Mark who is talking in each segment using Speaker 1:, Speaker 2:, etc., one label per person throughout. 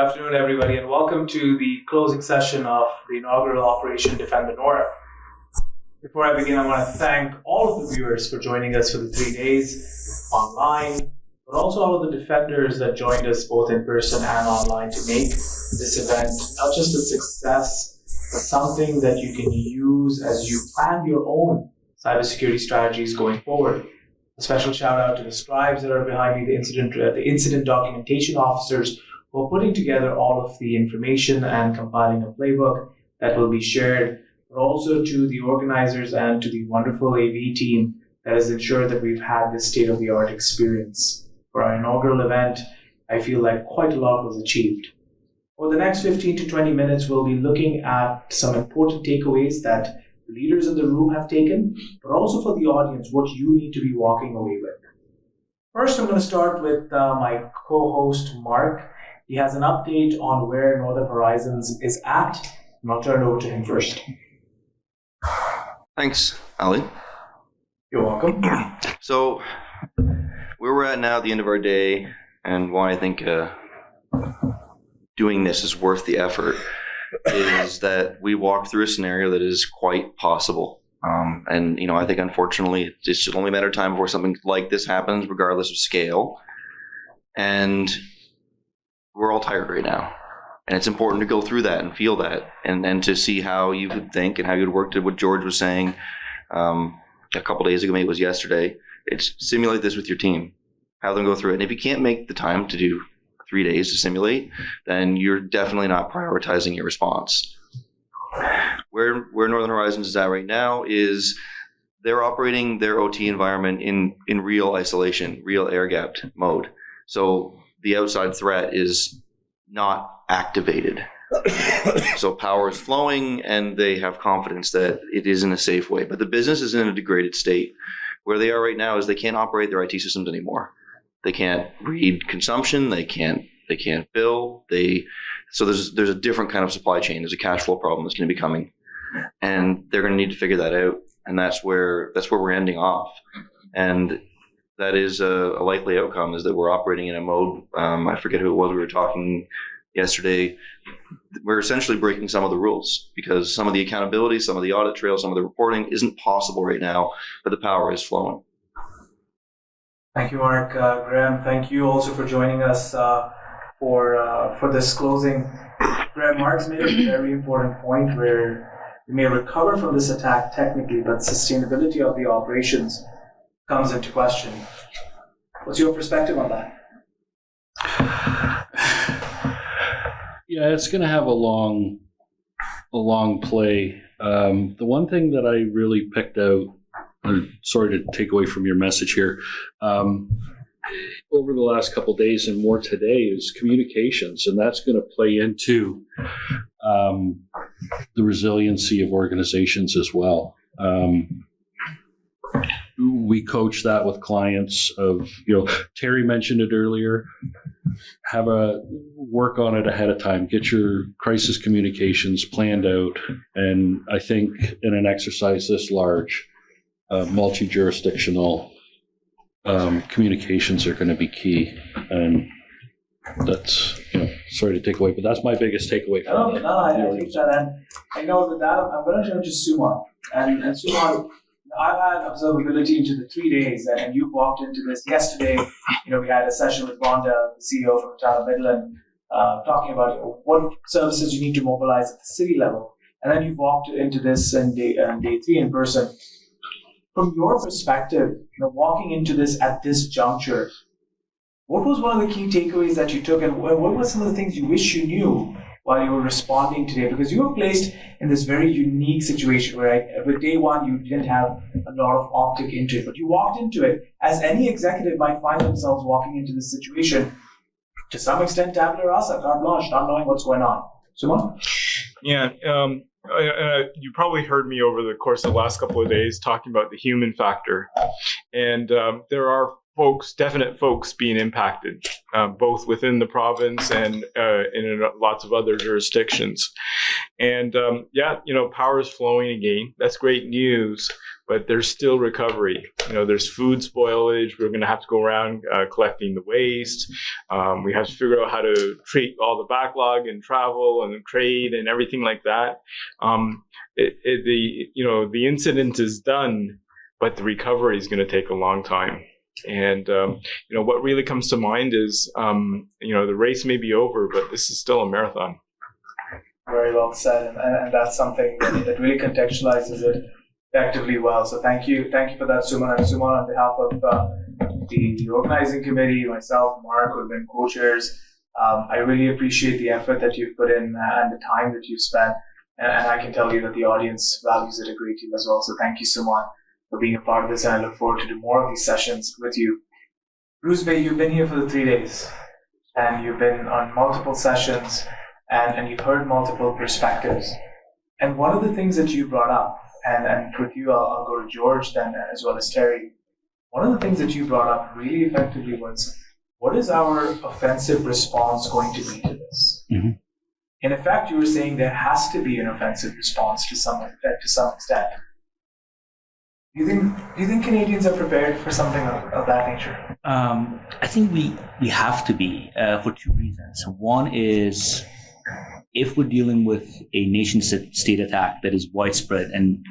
Speaker 1: afternoon, everybody, and welcome to the closing session of the inaugural Operation Defend the North. Before I begin, I want to thank all of the viewers for joining us for the 3 days online, but also all of the defenders that joined us both in person and online to make this event not just a success, but something that you can use as you plan your own cybersecurity strategies going forward. A special shout out to the scribes that are behind me, the incident documentation officers who are putting together all of the information and compiling a playbook that will be shared, but also to the organizers and to the wonderful AV team that has ensured that we've had this state-of-the-art experience. For our inaugural event, I feel like quite a lot was achieved. For the next 15 to 20 minutes, we'll be looking at some important takeaways that the leaders in the room have taken, but also for the audience, what you need to be walking away with. First, I'm going to start with my co-host, Mark. He has an update on where Northern Horizons is at, and I'll turn it over to him first.
Speaker 2: Thanks, Ali.
Speaker 1: You're welcome.
Speaker 2: So, where we're at now at the end of our day, and why I think doing this is worth the effort, is that we walked through a scenario that is quite possible. And, I think unfortunately it's only a matter of time before something like this happens, regardless of scale. And we're all tired right now. And it's important to go through that and feel that and to see how you would think and how you would work to what George was saying a couple days ago, maybe it was yesterday. It's simulate this with your team, have them go through it. And if you can't make the time to do 3 days to simulate, then you're definitely not prioritizing your response. Where Northern Horizons is at right now is they're operating their OT environment in real isolation, real air-gapped mode. So the outside threat is not activated. So power is flowing and they have confidence that it is in a safe way. But the business is in a degraded state. Where they are right now is they can't operate their IT systems anymore. They can't read consumption. They can't bill. So there's a different kind of supply chain. There's a cash flow problem that's going to be coming, and they're going to need to figure that out. And that's where we're ending off. And that is a likely outcome, is that we're operating in a mode. I forget who it was we were talking yesterday. We're essentially breaking some of the rules because some of the accountability, some of the audit trail, some of the reporting isn't possible right now, but the power is flowing.
Speaker 1: Thank you, Mark. Graham, thank you also for joining us for this closing. Graham, Mark's made a very important point where we may recover from this attack technically, but sustainability of the operations comes into question. What's your perspective on that?
Speaker 3: Yeah, it's going to have a long play. The one thing that I really picked out, sorry to take away from your message here, over the last couple of days and more today is communications, and that's going to play into the resiliency of organizations as well. We coach that with clients of, Terry mentioned it earlier, have a work on it ahead of time, get your crisis communications planned out. And I think in an exercise this large, multi-jurisdictional communications are going to be key. And that's, sorry to take away, but that's my biggest takeaway from it.
Speaker 1: I think that, and I know that I'm going to turn to Suman. And Suman, I've had observability into the 3 days, and you walked into this yesterday. We had a session with Rhonda, the CEO from the town of Midland, talking about what services you need to mobilize at the city level. And then you walked into this in day 3 in person. From your perspective, walking into this at this juncture, what was one of the key takeaways that you took, and what were some of the things you wish you knew while you were responding today? Because you were placed in this very unique situation where with day one you didn't have a lot of optic into it, but you walked into it as any executive might find themselves walking into this situation, to some extent tabula rasa, carte blanche, not knowing what's going on. Suman?
Speaker 4: Yeah, you probably heard me over the course of the last couple of days talking about the human factor, and there are definite folks being impacted, both within the province and in lots of other jurisdictions. And power is flowing again. That's great news, but there's still recovery. There's food spoilage. We're going to have to go around collecting the waste. We have to figure out how to treat all the backlog and travel and trade and everything like that. The incident is done, but the recovery is going to take a long time. And, what really comes to mind is, the race may be over, but this is still a marathon.
Speaker 1: Very well said. And that's something that really contextualizes it effectively well. So thank you for that, Suman. And Suman, on behalf of the organizing committee, myself, Mark, who've been co-chairs, I really appreciate the effort that you've put in and the time that you've spent. And I can tell you that the audience values it a great deal as well. So thank you, Suman, for being a part of this, and I look forward to do more of these sessions with you. Bruce Bay, you've been here for the 3 days, and you've been on multiple sessions, and you've heard multiple perspectives. And one of the things that you brought up, and with you, I'll go to George then, as well as Terry. One of the things that you brought up really effectively was, what is our offensive response going to be to this? Mm-hmm. In effect, you were saying there has to be an offensive response to some extent. Do you think Canadians are prepared for something of that nature?
Speaker 5: I think we have to be for two reasons. One is, if we're dealing with a nation-state attack that is widespread, and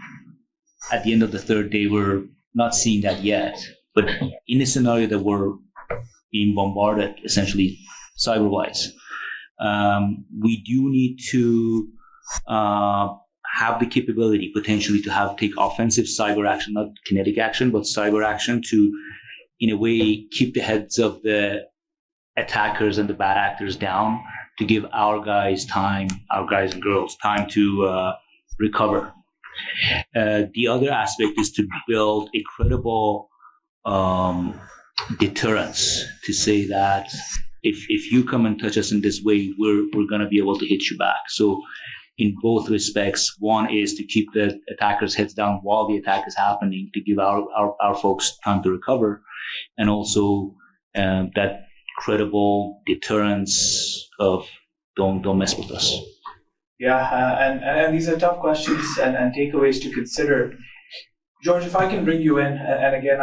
Speaker 5: at the end of the third day, we're not seeing that yet, but in a scenario that we're being bombarded, essentially cyber-wise, we do need to have the capability potentially to take offensive cyber action, not kinetic action, but cyber action to, in a way, keep the heads of the attackers and the bad actors down, to give our guys and girls time to recover. The other aspect is to build a credible deterrence, to say that if you come and touch us in this way, we're going to be able to hit you back. So in both respects, one is to keep the attackers' heads down while the attack is happening, to give our folks time to recover, and also that credible deterrence of don't mess with us.
Speaker 1: Yeah, and these are tough questions and takeaways to consider. George, if I can bring you in, and again,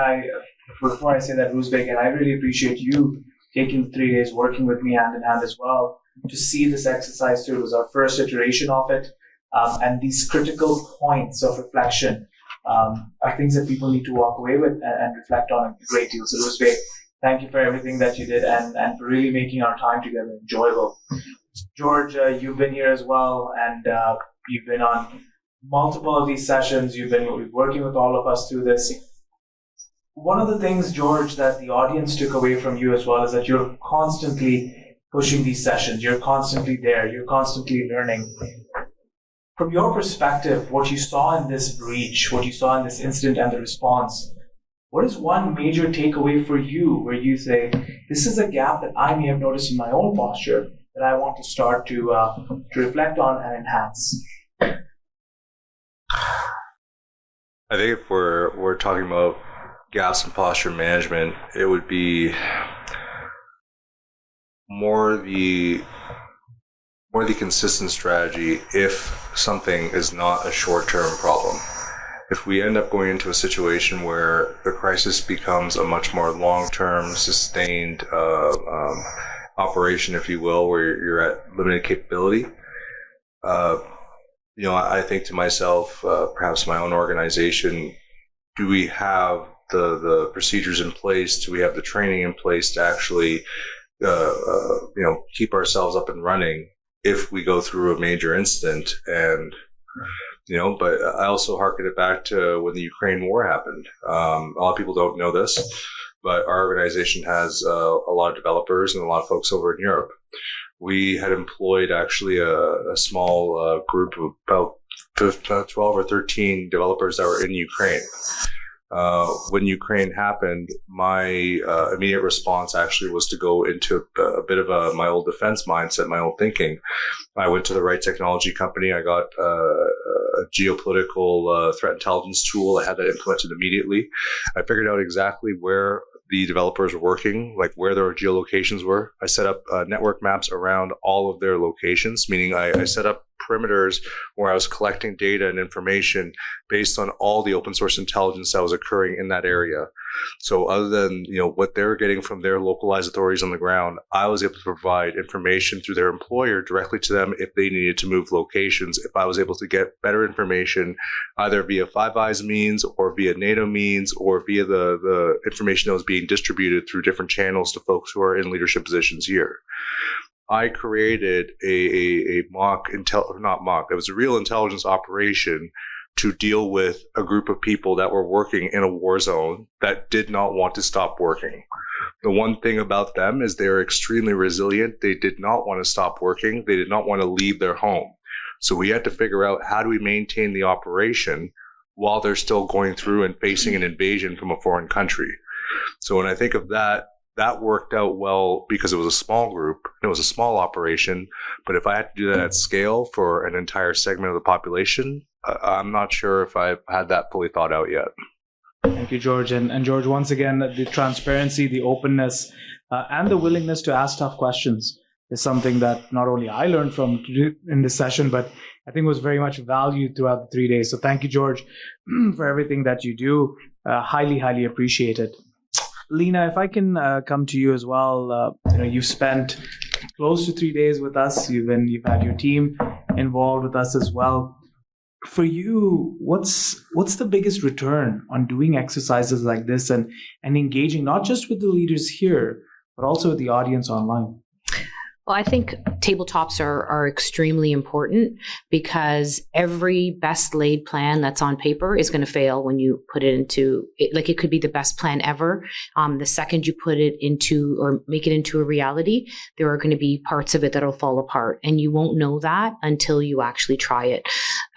Speaker 1: before I say that, Roosbeck, and I really appreciate you taking the 3 days, working with me hand in hand as well, to see this exercise through. It was our first iteration of it, and these critical points of reflection are things that people need to walk away with and reflect on a great deal. So, Roosbeck, thank you for everything that you did and for really making our time together enjoyable. George, you've been here as well, and you've been on multiple of these sessions. You've been working with all of us through this. One of the things, George, that the audience took away from you as well is that you're constantly pushing these sessions. You're constantly there. You're constantly learning. From your perspective, what you saw in this breach, what you saw in this incident and the response, what is one major takeaway for you where you say, this is a gap that I may have noticed in my own posture that I want to start to reflect on and enhance?
Speaker 6: I think if we're talking about gaps in posture management, it would be more the consistent strategy if something is not a short-term problem. If we end up going into a situation where the crisis becomes a much more long-term, sustained operation, if you will, where you're at limited capability, I think to myself, perhaps my own organization, do we have the procedures in place? Do we have the training in place to actually, keep ourselves up and running if we go through a major incident? And, but I also harken it back to when the Ukraine war happened. A lot of people don't know this, but our organization has a lot of developers and a lot of folks over in Europe. We had employed actually a small group of about 12 or 13 developers that were in Ukraine. When Ukraine happened, my immediate response actually was to go into a bit of my old defense mindset, my old thinking. I went to the right technology company. I got a geopolitical threat intelligence tool. I had that implemented immediately. I figured out exactly where the developers were working, like where their geolocations were. I set up network maps around all of their locations, meaning I set up perimeters where I was collecting data and information based on all the open source intelligence that was occurring in that area. So other than, what they're getting from their localized authorities on the ground, I was able to provide information through their employer directly to them if they needed to move locations. If I was able to get better information, either via Five Eyes means or via NATO means or via the information that was being distributed through different channels to folks who are in leadership positions here. I created it was a real intelligence operation to deal with a group of people that were working in a war zone that did not want to stop working. The one thing about them is they're extremely resilient. They did not want to stop working. They did not want to leave their home. So we had to figure out, how do we maintain the operation while they're still going through and facing an invasion from a foreign country? So when I think of that worked out well because it was a small group, it was a small operation. But if I had to do that at scale for an entire segment of the population, I'm not sure if I've had that fully thought out yet.
Speaker 1: Thank you, George. And George, once again, the transparency, the openness, and the willingness to ask tough questions is something that not only I learned from in this session, but I think was very much valued throughout the 3 days. So thank you, George, for everything that you do. Highly, highly appreciated. Lena, if I can come to you as well, you've spent close to 3 days with us. You've had your team involved with us as well. For you, what's the biggest return on doing exercises like this and engaging not just with the leaders here, but also with the audience online?
Speaker 7: Well, I think tabletops are extremely important because every best laid plan that's on paper is going to fail when you put it into it. Like, it could be the best plan ever. The second you put it into or make it into a reality, there are going to be parts of it that'll fall apart, and you won't know that until you actually try it.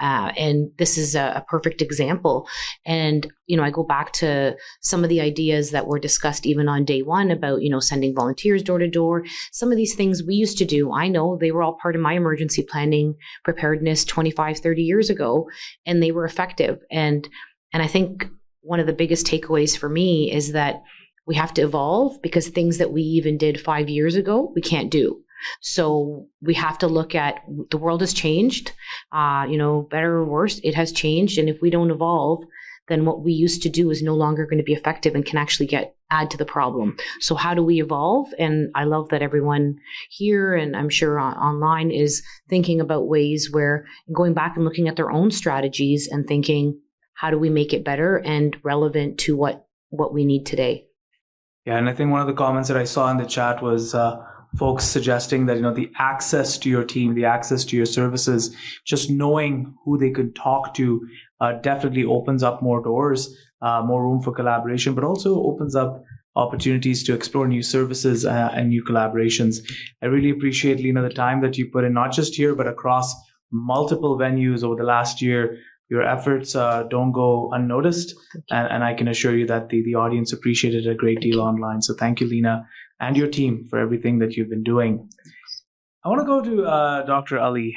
Speaker 7: And this is a perfect example. And I go back to some of the ideas that were discussed even on day one about, sending volunteers door to door. Some of these things we used to do, I know they were all part of my emergency planning preparedness 25, 30 years ago, and they were effective. And I think one of the biggest takeaways for me is that we have to evolve, because things that we even did 5 years ago, we can't do. So we have to look at, the world has changed, better or worse, it has changed. And if we don't evolve, then what we used to do is no longer going to be effective and can actually add to the problem. So how do we evolve? And I love that everyone here, and I'm sure online, is thinking about ways where going back and looking at their own strategies and thinking, how do we make it better and relevant to what we need today?
Speaker 1: Yeah, and I think one of the comments that I saw in the chat was folks suggesting that, the access to your team, the access to your services, just knowing who they could talk to definitely opens up more doors, more room for collaboration, but also opens up opportunities to explore new services and new collaborations. I really appreciate, Lena, the time that you put in, not just here, but across multiple venues over the last year. Your efforts don't go unnoticed, and I can assure you that the audience appreciated it a great deal online. So thank you, Lena, and your team for everything that you've been doing. I want to go to Dr. Ali.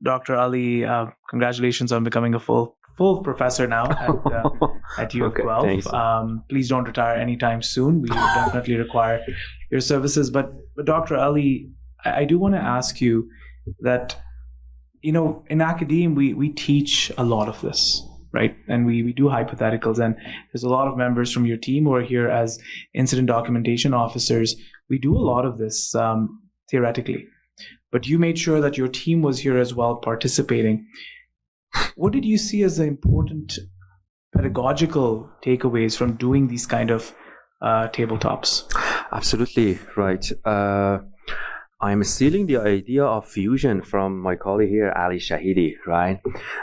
Speaker 1: Dr. Ali, congratulations on becoming a full professor now at U of Guelph. Please don't retire anytime soon. We definitely require your services. But Dr. Ali, I do want to ask you that, in academia, we teach a lot of this, right? And we do hypotheticals. And there's a lot of members from your team who are here as incident documentation officers. We do a lot of this theoretically. But you made sure that your team was here as well, participating. What did you see as the important pedagogical takeaways from doing these kind of tabletops?
Speaker 8: Absolutely right. I'm stealing the idea of fusion from my colleague here, Ali Shahidi, right?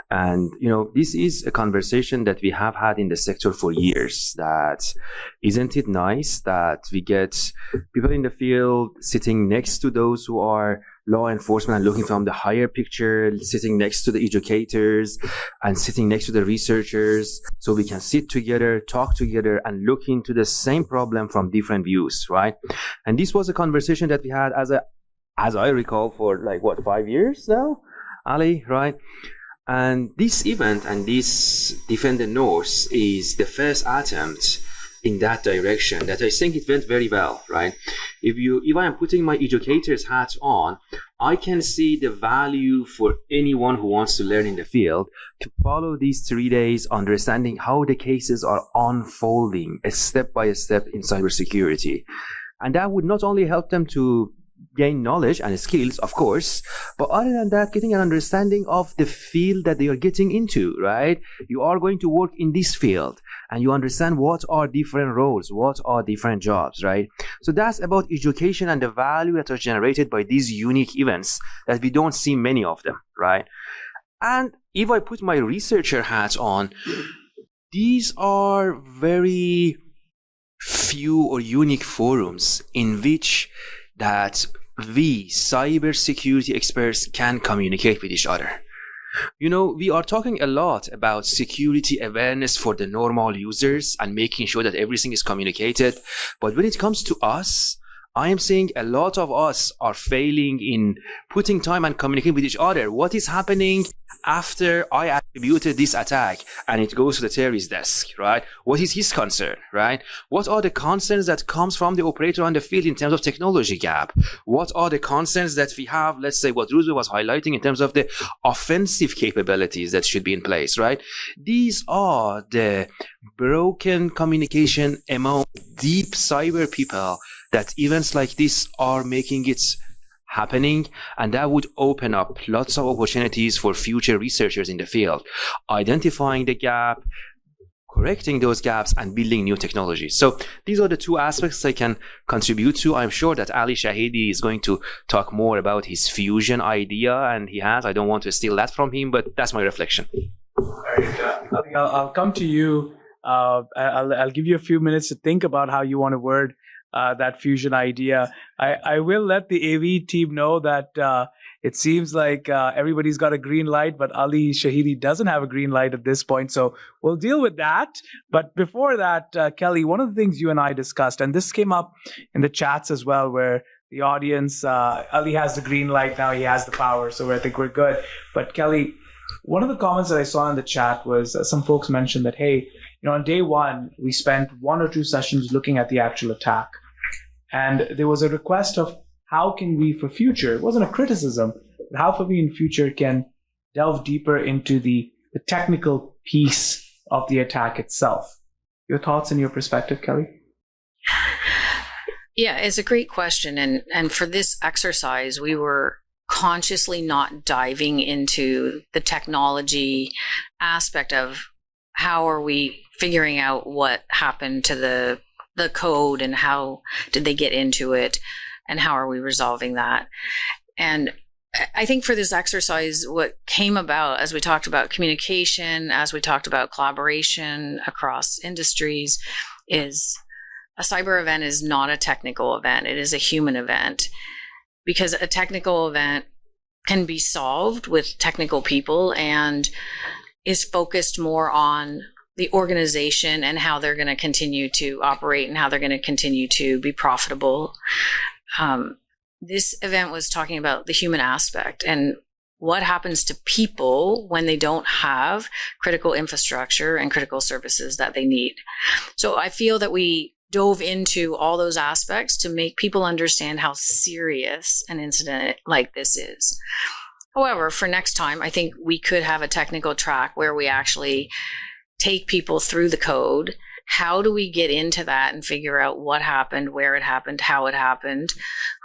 Speaker 8: And, this is a conversation that we have had in the sector for years. That isn't it nice that we get people in the field sitting next to those who are law enforcement and looking from the higher picture, sitting next to the educators and sitting next to the researchers, so we can sit together, talk together, and look into the same problem from different views, right? And this was a conversation that we had, as I recall, for 5 years now, Ali, right? And this event and this Defend the North is the first attempt in that direction that I think it went very well, right? If I am putting my educator's hat on, I can see the value for anyone who wants to learn in the field to follow these 3 days, understanding how the cases are unfolding step by step in cybersecurity. And that would not only help them to gain knowledge and skills, of course, but other than that, getting an understanding of the field that they are getting into, right? You are going to work in this field and you understand what are different roles, what are different jobs, right? So that's about education and the value that are generated by these unique events that we don't see many of them, right? And if I put my researcher hat on, these are very few or unique forums in which that we cybersecurity experts can communicate with each other. You know, we are talking a lot about security awareness for the normal users and making sure that everything is communicated. But when it comes to us, I am saying a lot of us are failing in putting time and communicating with each other. What is happening after I attributed this attack and it goes to the terrorist desk, right? What is his concern, right? What are the concerns that comes from the operator on the field in terms of technology gap? What are the concerns that we have, let's say what Ruzu was highlighting in terms of the offensive capabilities that should be in place, right? These are the broken communication among deep cyber people that events like this are making it happening, and that would open up lots of opportunities for future researchers in the field, identifying the gap, correcting those gaps, and building new technologies. So these are the two aspects I can contribute to. I'm sure that Ali Shahidi is going to talk more about his fusion idea, and I don't want to steal that from him, but that's my reflection.
Speaker 1: I'll come to you. I'll give you a few minutes to think about how you want to word that fusion idea. I will let the AV team know that it seems like everybody's got a green light, but Ali Shahidi doesn't have a green light at this point. So we'll deal with that. But before that, Kelly, one of the things you and I discussed, and this came up in the chats as well, where the audience, Ali has the green light now, he has the power, so I think we're good. But Kelly, one of the comments that I saw in the chat was some folks mentioned that, hey, on day one, we spent 1 or 2 sessions looking at the actual attack. And there was a request of how can we for future, it wasn't a criticism, but how can we in future can delve deeper into the technical piece of the attack itself. Your thoughts and your perspective, Kelly?
Speaker 9: Yeah, it's a great question. And for this exercise, we were consciously not diving into the technology aspect of how are we figuring out what happened to the code and how did they get into it and how are we resolving that. And I think for this exercise, what came about as we talked about communication, as we talked about collaboration across industries, is a cyber event is not a technical event. It is a human event, because a technical event can be solved with technical people and is focused more on the organization and how they're going to continue to operate and how they're going to continue to be profitable. This event was talking about the human aspect and what happens to people when they don't have critical infrastructure and critical services that they need. So I feel that we dove into all those aspects to make people understand how serious an incident like this is. However, for next time, I think we could have a technical track where we actually take people through the code. How do we get into that and figure out what happened, where it happened, how it happened,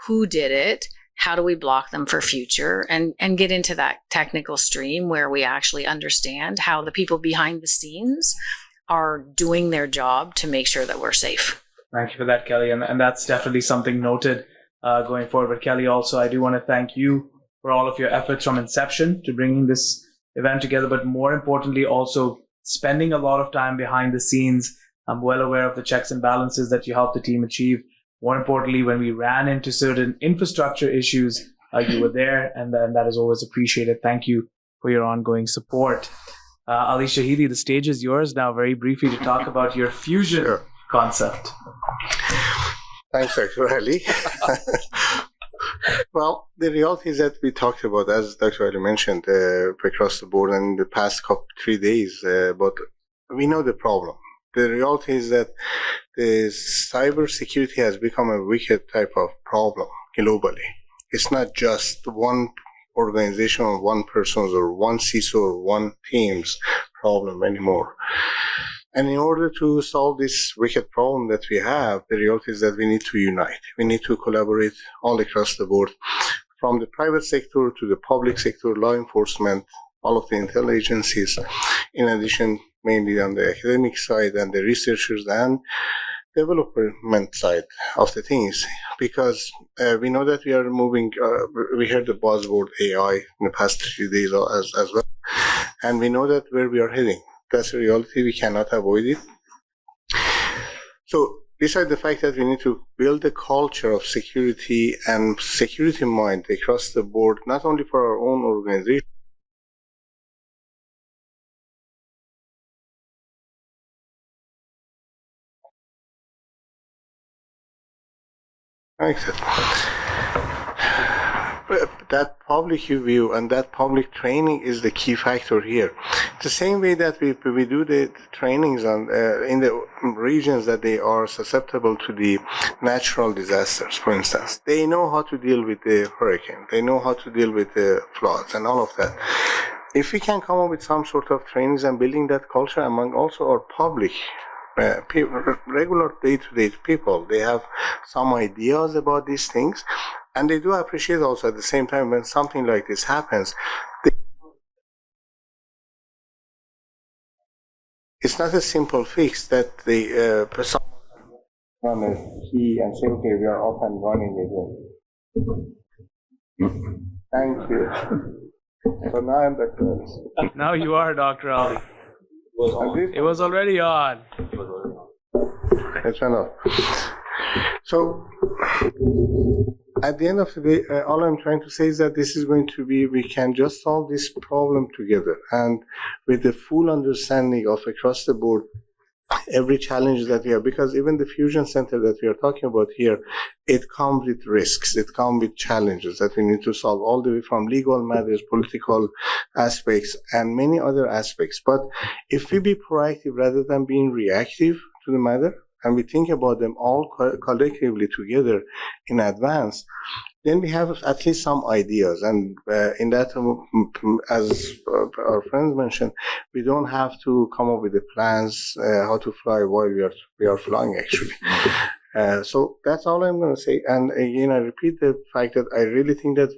Speaker 9: who did it, how do we block them for future, and get into that technical stream where we actually understand how the people behind the scenes are doing their job to make sure that we're safe.
Speaker 1: Thank you for that, Kelly. And that's definitely something noted going forward. But Kelly, also, I do want to thank you for all of your efforts from inception to bringing this event together, but more importantly, also spending a lot of time behind the scenes. I'm well aware of the checks and balances that you helped the team achieve. More importantly, when we ran into certain infrastructure issues, you were there, and that is always appreciated. Thank you for your ongoing support. Ali Shahidi, the stage is yours now, very briefly, to talk about your fusion concept.
Speaker 10: Thanks, Dr. Ali. Well, the reality is that we talked about, as Dr. Ali mentioned, across the board in the past 3 days, but we know the problem. the reality is that the cybersecurity has become a wicked type of problem globally. It's not just one organization or one person's or one CISO or one team's problem anymore. And in order to solve this wicked problem that we have, the reality is that we need to unite. We need to collaborate all across the board, from the private sector to the public sector, law enforcement, all of the intel agencies, in addition, mainly on the academic side and the researchers and development side of the things, because we know that we are moving, we heard the buzzword AI in the past 3 days as well, and we know that where we are heading. That's a reality, we cannot avoid it. So besides the fact that we need to build a culture of security and security mind across the board, not only for our own organization, that public view and that public training is the key factor here. The same way that we do the trainings on in the regions that they are susceptible to the natural disasters, for instance. They know how to deal with the hurricane. They know how to deal with the floods and all of that. If we can come up with some sort of trainings and building that culture among also our public regular day-to-day people, they have some ideas about these things, and they do appreciate also at the same time when something like this happens. It's not a simple fix that they someone run a key and say, okay, we are up and running again. Thank you. So now I'm back to this.
Speaker 1: Now you are Dr. Ali. It was already on.
Speaker 10: That's enough. So, at the end of the day, all I'm trying to say is that this is going to be, we can just solve this problem together, and with the full understanding of across the board every challenge that we have, because even the fusion center that we are talking about here, it comes with risks, it comes with challenges that we need to solve, all the way from legal matters, political aspects, and many other aspects. But if we be proactive rather than being reactive to the matter, and we think about them all collectively together in advance, then we have at least some ideas. And in that, as our friends mentioned, we don't have to come up with the plans how to fly while we are flying, actually. So that's all I'm going to say. And again, I repeat the fact that I really think that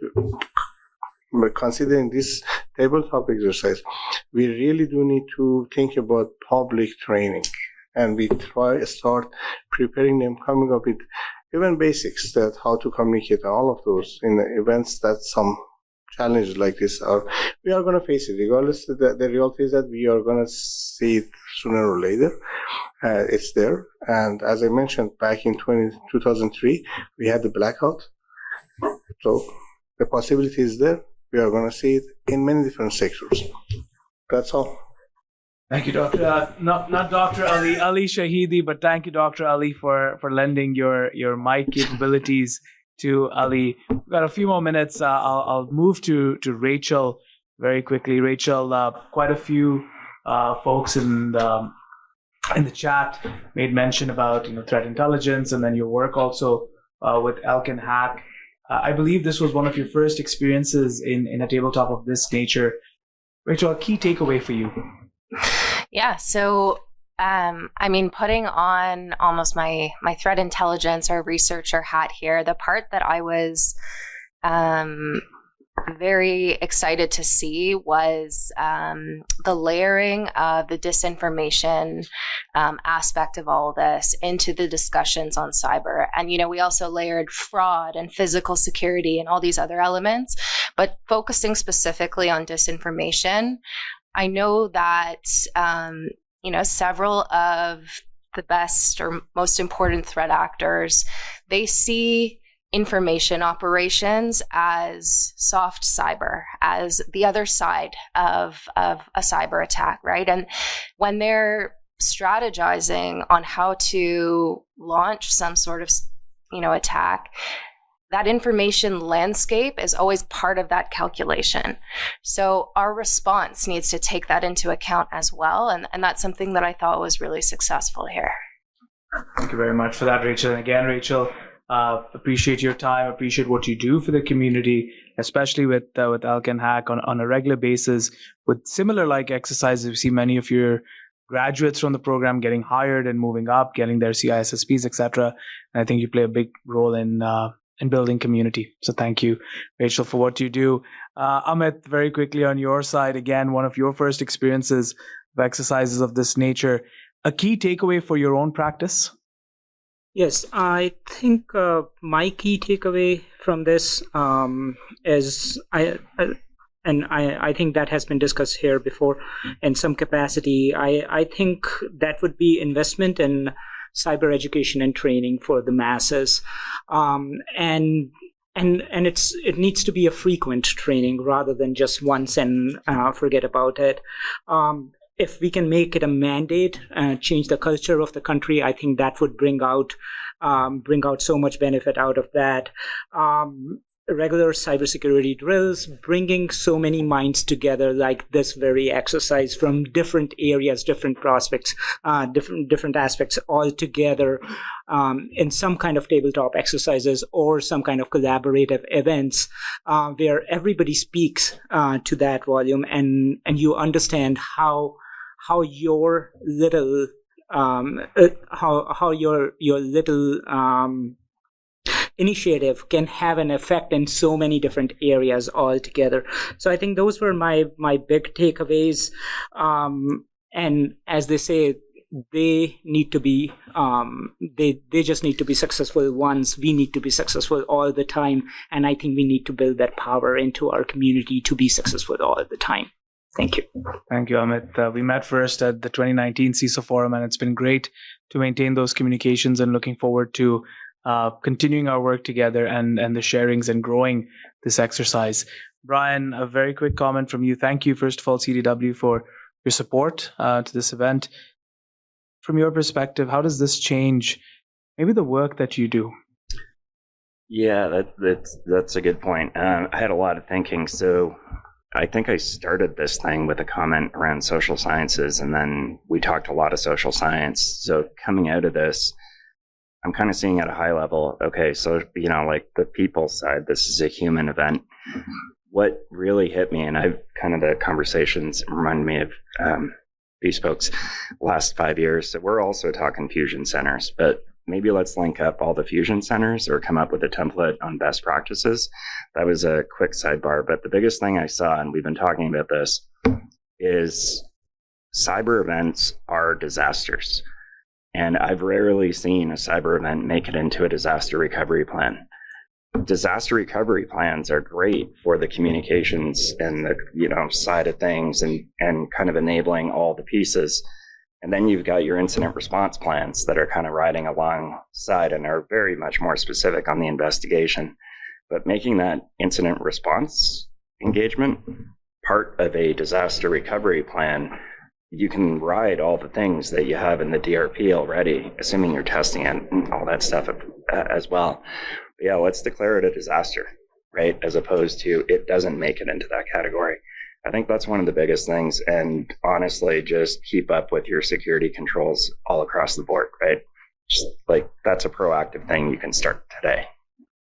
Speaker 10: considering this tabletop exercise, we really do need to think about public training. And we start preparing them, coming up with even basics, that how to communicate and all of those in the events that some challenges like this are. We are going to face it, regardless. The reality is that we are going to see it sooner or later. It's there. And as I mentioned, back in 2003, we had the blackout. So the possibility is there. We are going to see it in many different sectors. That's all.
Speaker 1: Thank you, Dr. Not Dr. Ali Shahidi, but thank you, Dr. Ali, for lending your mic capabilities to Ali. We've got a few more minutes. I'll move to Rachel very quickly. Rachel, quite a few folks in the chat made mention about threat intelligence, and then your work also with Elk and Hack. I believe this was one of your first experiences in a tabletop of this nature. Rachel, a key takeaway for you.
Speaker 11: Yeah, so putting on almost my threat intelligence or researcher hat here, the part that I was very excited to see was the layering of the disinformation aspect of all of this into the discussions on cyber. And, we also layered fraud and physical security and all these other elements, but focusing specifically on disinformation. I know that, several of the best or most important threat actors, they see information operations as soft cyber, as the other side of a cyber attack, right? And when they're strategizing on how to launch some sort of, attack, that information landscape is always part of that calculation. So our response needs to take that into account as well. And that's something that I thought was really successful here.
Speaker 1: Thank you very much for that, Rachel. And again, Rachel, appreciate your time, appreciate what you do for the community, especially with Elk and Hack on a regular basis. With similar like exercises, we see many of your graduates from the program getting hired and moving up, getting their CISSPs, etc. And I think you play a big role in building community. So thank you, Rachel, for what you do. Amit, very quickly on your side, again, one of your first experiences of exercises of this nature. A key takeaway for your own practice?
Speaker 12: Yes, I think my key takeaway from this is I think that has been discussed here before in some capacity. I think that would be investment in cyber education and training for the masses, and it needs to be a frequent training rather than just once and forget about it. If we can make it a mandate, change the culture of the country, I think that would bring out so much benefit out of that. Regular cybersecurity drills, bringing so many minds together like this very exercise from different areas, different prospects, different aspects all together in some kind of tabletop exercises or some kind of collaborative events where everybody speaks to that volume and you understand how your little how your little initiative can have an effect in so many different areas altogether. So I think those were my big takeaways. And as they say, they need to be they just need to be successful once. We need to be successful all the time, and I think we need to build that power into our community to be successful all the time. Thank you.
Speaker 1: Thank you, Amit. We met first at the 2019 CISO Forum, and it's been great to maintain those communications and looking forward to continuing our work together and the sharings and growing this exercise. Brian, a very quick comment from you. Thank you, first of all, CDW, for your support to this event. From your perspective, how does this change maybe the work that you do?
Speaker 13: Yeah, that's a good point. I had a lot of thinking. So I think I started this thing with a comment around social sciences, and then we talked a lot of social science. So coming out of this, I'm kind of seeing at a high level, okay, so, like the people side, this is a human event. What really hit me, and the conversations remind me of Bespoke's last 5 years. So we're also talking fusion centers, but maybe let's link up all the fusion centers or come up with a template on best practices. That was a quick sidebar, but the biggest thing I saw, and we've been talking about this, is cyber events are disasters. And I've rarely seen a cyber event make it into a disaster recovery plan. Disaster recovery plans are great for the communications and the side of things and kind of enabling all the pieces. And then you've got your incident response plans that are kind of riding alongside and are very much more specific on the investigation. But making that incident response engagement part of a disaster recovery plan, you can ride all the things that you have in the DRP already, assuming you're testing it and all that stuff as well. But yeah, let's declare it a disaster, right? As opposed to it doesn't make it into that category. I think that's one of the biggest things. And honestly, just keep up with your security controls all across the board, right? Just like that's a proactive thing you can start today.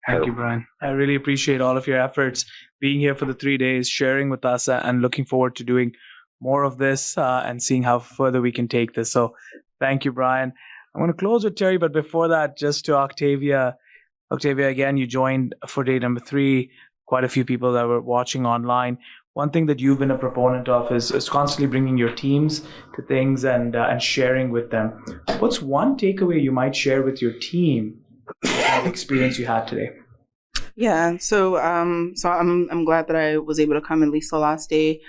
Speaker 1: Thank you, Brian. I really appreciate all of your efforts being here for the 3 days, sharing with us, and looking forward to doing more of this and seeing how further we can take this. So thank you, Brian. I'm going to close with Terry, but before that, just to Octavia. Octavia, again, you joined for day number 3. Quite a few people that were watching online. One thing that you've been a proponent of is constantly bringing your teams to things and sharing with them. What's one takeaway you might share with your team from the experience you had today?
Speaker 14: Yeah, so I'm glad that I was able to come at least the last day.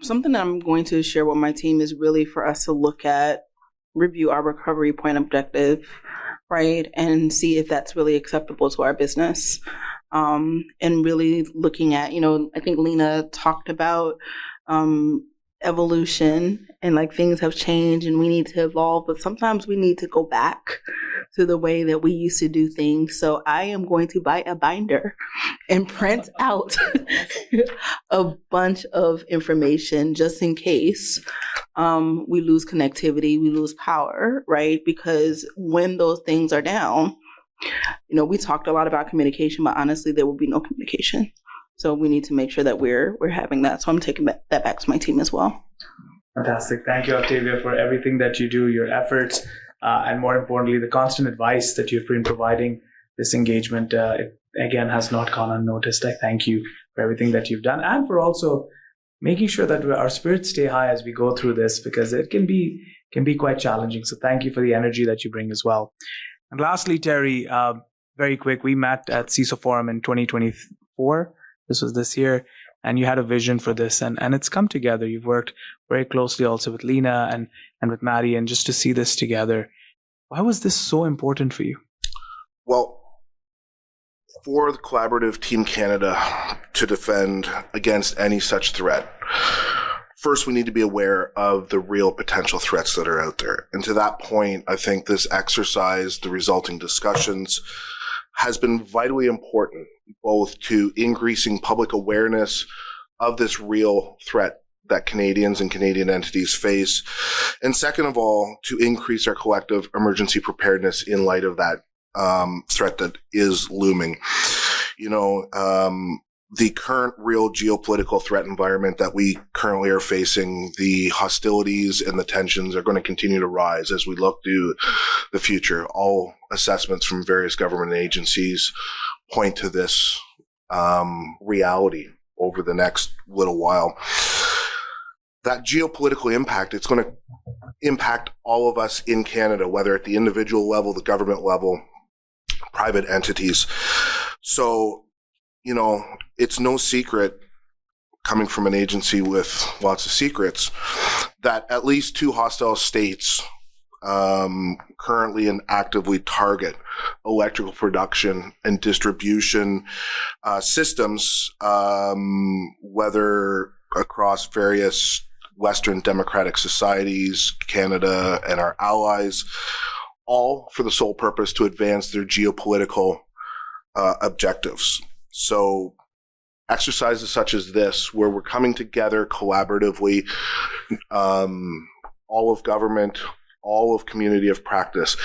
Speaker 14: Something that I'm going to share with my team is really for us to review our recovery point objective, right, and see if that's really acceptable to our business. And really looking at, I think Lena talked about evolution and like things have changed and we need to evolve, but sometimes we need to go back to the way that we used to do things. So I am going to buy a binder and print out a bunch of information just in case we lose connectivity, we lose power, right? Because when those things are down, we talked a lot about communication, but honestly, there will be no communication. So we need to make sure that we're having that. So I'm taking that back to my team as well.
Speaker 1: Fantastic. Thank you, Octavia, for everything that you do, your efforts, and more importantly, the constant advice that you've been providing. This engagement, it, again, has not gone unnoticed. I thank you for everything that you've done and for also making sure that our spirits stay high as we go through this, because it can be quite challenging. So thank you for the energy that you bring as well. And lastly, Terry, very quick, we met at CISO Forum in 2024. This was this year, and you had a vision for this, and it's come together. You've worked very closely also with Lena and with Maddie, and just to see this together. Why was this so important for you?
Speaker 15: Well, for the collaborative Team Canada to defend against any such threat, first we need to be aware of the real potential threats that are out there. And to that point, I think this exercise, the resulting discussions, has been vitally important, both to increasing public awareness of this real threat that Canadians and Canadian entities face, and second of all, to increase our collective emergency preparedness in light of that threat that is looming. The current real geopolitical threat environment that we currently are facing, the hostilities and the tensions are going to continue to rise as we look to the future. All assessments from various government agencies point to this reality over the next little while. That geopolitical impact, it's going to impact all of us in Canada, whether at the individual level, the government level, private entities. So, it's no secret, coming from an agency with lots of secrets, that at least 2 hostile states currently and actively target electrical production and distribution systems, whether across various Western democratic societies, Canada, and our allies, all for the sole purpose to advance their geopolitical objectives. So exercises such as this, where we're coming together collaboratively, all of government, all of community of practice.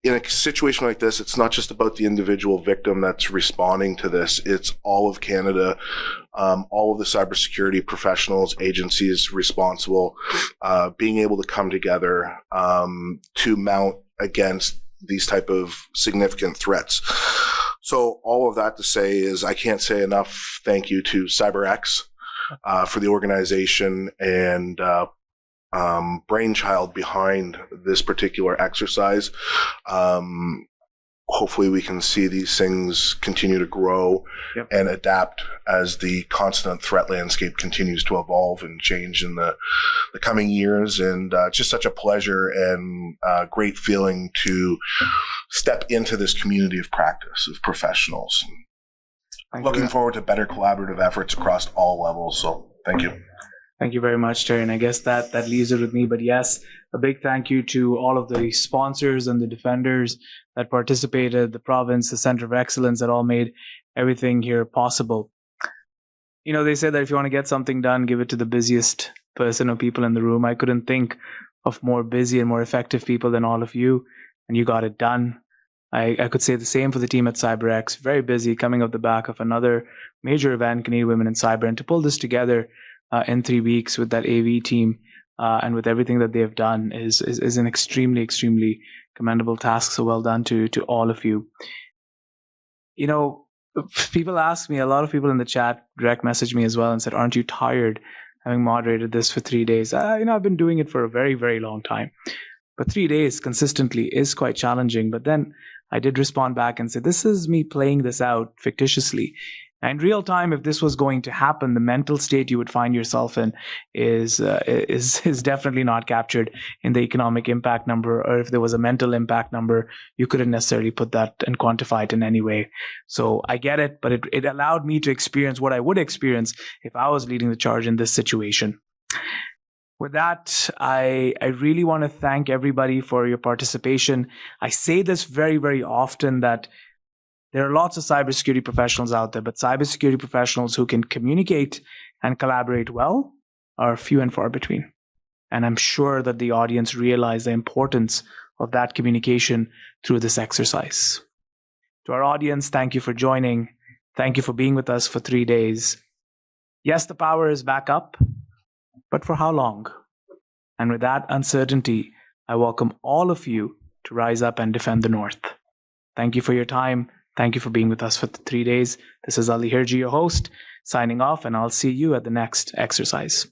Speaker 15: In a situation like this, it's not just about the individual victim that's responding to this. It's all of Canada, all of the cybersecurity professionals, agencies responsible, being able to come together to mount against these type of significant threats. So all of that to say is I can't say enough thank you to CyberX for the organization and brainchild behind this particular exercise. Hopefully we can see these things continue to grow and adapt as the constant threat landscape continues to evolve and change in the coming years. And just such a pleasure and great feeling to step into this community of practice of professionals. Looking forward to better collaborative efforts across all levels. So thank you.
Speaker 1: Thank you very much, Terry. And I guess that leaves it with me. But yes, a big thank you to all of the sponsors and the defenders that participated, the province, the Center of Excellence that all made everything here possible. They say that if you want to get something done, give it to the busiest person or people in the room. I couldn't think of more busy and more effective people than all of you, and you got it done. I could say the same for the team at CyberX. Very busy, coming off the back of another major event, Canadian Women in Cyber, and to pull this together in 3 weeks with that AV team and with everything that they've done is an extremely, extremely commendable task. So well done to all of you. People ask me, a lot of people in the chat direct messaged me as well and said, aren't you tired having moderated this for 3 days? I've been doing it for a very, very long time. But 3 days consistently is quite challenging. But then I did respond back and say, this is me playing this out fictitiously. In real time, if this was going to happen, the mental state you would find yourself in is definitely not captured in the economic impact number. Or if there was a mental impact number, you couldn't necessarily put that and quantify it in any way. So I get it, but it allowed me to experience what I would experience if I was leading the charge in this situation. With that, I really want to thank everybody for your participation. I say this very, very often that there are lots of cybersecurity professionals out there, but cybersecurity professionals who can communicate and collaborate well are few and far between. And I'm sure that the audience realized the importance of that communication through this exercise. To our audience, thank you for joining. Thank you for being with us for 3 days. Yes, the power is back up, but for how long? And with that uncertainty, I welcome all of you to rise up and defend the North. Thank you for your time. Thank you for being with us for 3 days. This is Ali Hirji, your host, signing off, and I'll see you at the next exercise.